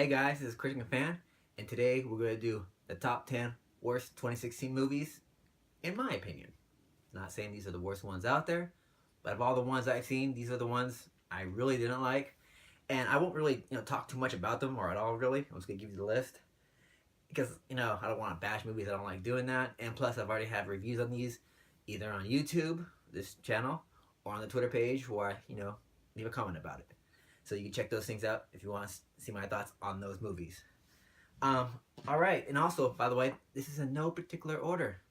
Hey guys, this is Critic fan, and today we're going to do the top 10 worst 2016 movies, in my opinion. Not saying these are the worst ones out there, but of all the ones I've seen, these are the ones I really didn't like. And I won't really, talk too much about them or at all really. I'm just going to give you the list. Because, I don't want to bash movies, I don't like doing that. And plus, I've already had reviews on these, either on YouTube, this channel, or on the Twitter page where I, leave a comment about it. So you can check those things out if you want to see my thoughts on those movies. Alright, and also, by the way, this is in no particular order.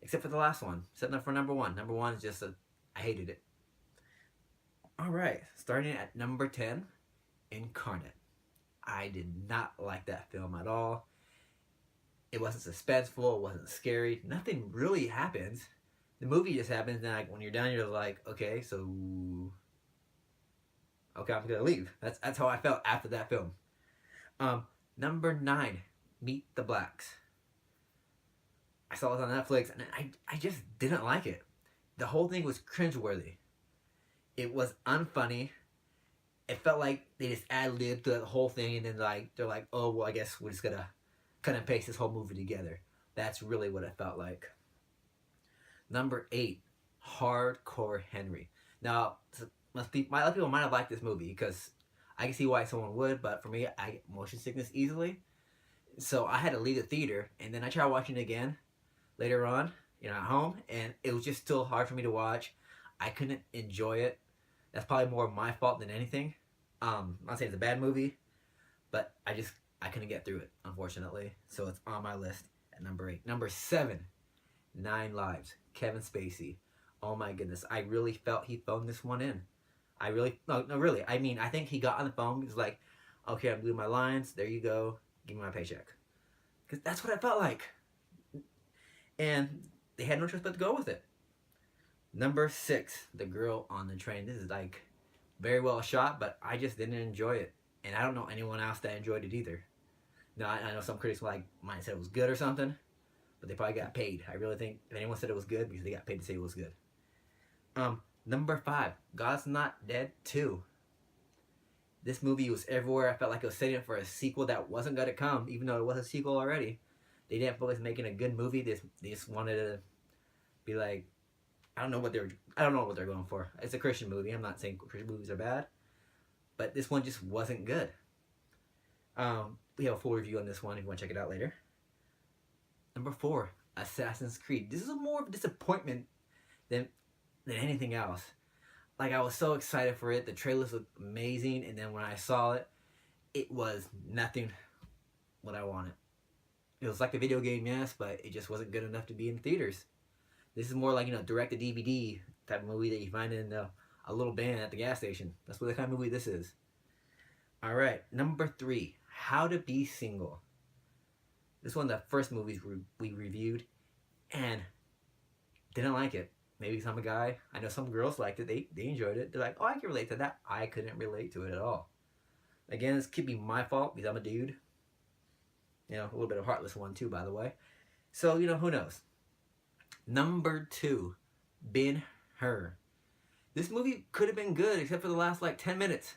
Except for the last one. Except for number one. Number one is just I hated it. Alright, starting at number 10, Incarnate. I did not like that film at all. It wasn't suspenseful, it wasn't scary. Nothing really happens. The movie just happens, and when you're done, you're like, okay, so... okay, I'm gonna leave. That's how I felt after that film. Number 9, Meet the Blacks. I saw it on Netflix, and I just didn't like it. The whole thing was cringeworthy. It was unfunny. It felt like they just ad-libbed the whole thing, and then they're like, oh, well, I guess we're just gonna cut and paste this whole movie together. That's really what it felt like. Number 8, Hardcore Henry. Now, a lot of people might have liked this movie because I can see why someone would, but for me, I get motion sickness easily. So I had to leave the theater, and then I tried watching it again later on, at home, and it was just still hard for me to watch. I couldn't enjoy it. That's probably more my fault than anything. I'm not saying it's a bad movie, but I couldn't get through it, unfortunately. So it's on my list at number 8. Number 7, 9 Lives, Kevin Spacey. Oh my goodness, I really felt he phoned this one in. Really. I mean, I think he got on the phone. He was like, okay, I'm doing my lines. There you go. Give me my paycheck. Because that's what I felt like. And they had no choice but to go with it. Number 6, The Girl on the Train. This is very well shot, but I just didn't enjoy it. And I don't know anyone else that enjoyed it either. Now, I know some critics might said it was good or something, but they probably got paid. I really think if anyone said it was good, because they got paid to say it was good. Number 5, God's Not Dead 2. This movie was everywhere. I felt like it was setting up for a sequel that wasn't going to come, even though it was a sequel already. They didn't focus on making a good movie. They just wanted to be like, I don't know what they're going for. It's a Christian movie. I'm not saying Christian movies are bad, but this one just wasn't good. We have a full review on this one if you want to check it out later. Number 4, Assassin's Creed. This is more of a disappointment than anything else. I was so excited for it. The trailers looked amazing, and then when I saw it, it was nothing what I wanted. It was like a video game, yes, but it just wasn't good enough to be in theaters. This is more like, direct-to-DVD type of movie that you find in a little bin at the gas station. That's what the kind of movie this is. Alright, number 3, How to Be Single. This is one of the first movies we reviewed, and didn't like it. Maybe because I'm a guy. I know some girls liked it. They enjoyed it. They're like, oh, I can relate to that. I couldn't relate to it at all. Again, this could be my fault because I'm a dude. A little bit of heartless one too, by the way. So, who knows. Number 2, Ben-Hur. This movie could have been good except for the last 10 minutes.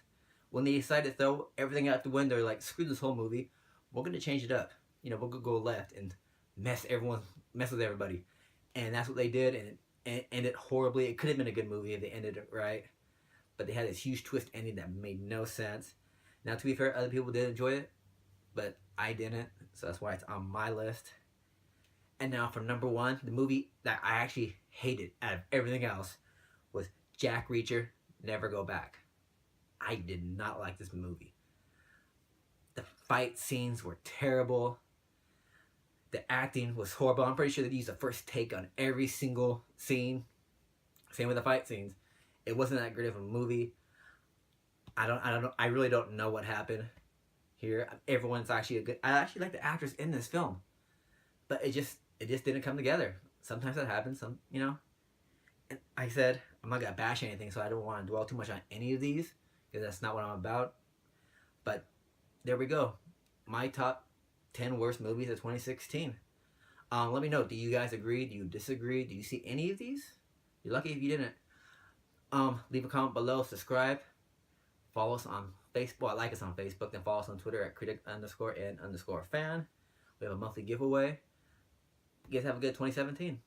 When they decided to throw everything out the window, screw this whole movie. We're going to change it up. We're going to go left and mess with everybody. And that's what they did, and it ended horribly. It could have been a good movie if they ended it right. But they had this huge twist ending that made no sense. Now, to be fair, other people did enjoy it, but I didn't. So that's why it's on my list. And now for number 1, the movie that I actually hated out of everything else was Jack Reacher, Never Go Back. I did not like this movie. The fight scenes were terrible. The acting was horrible. I'm pretty sure they used a first take on every single scene. Same with the fight scenes. It wasn't that great of a movie. I really don't know what happened here. Everyone's actually I actually like the actors in this film, but it just didn't come together. Sometimes that happens. And like I said, I'm not gonna bash anything, so I don't want to dwell too much on any of these because that's not what I'm about. But there we go. My top 10 worst movies of 2016. Let me know. Do you guys agree? Do you disagree? Do you see any of these? You're lucky if you didn't. Leave a comment below. Subscribe. Follow us on Facebook. Like us on Facebook. Then follow us on Twitter at critic_and_fan. We have a monthly giveaway. You guys have a good 2017.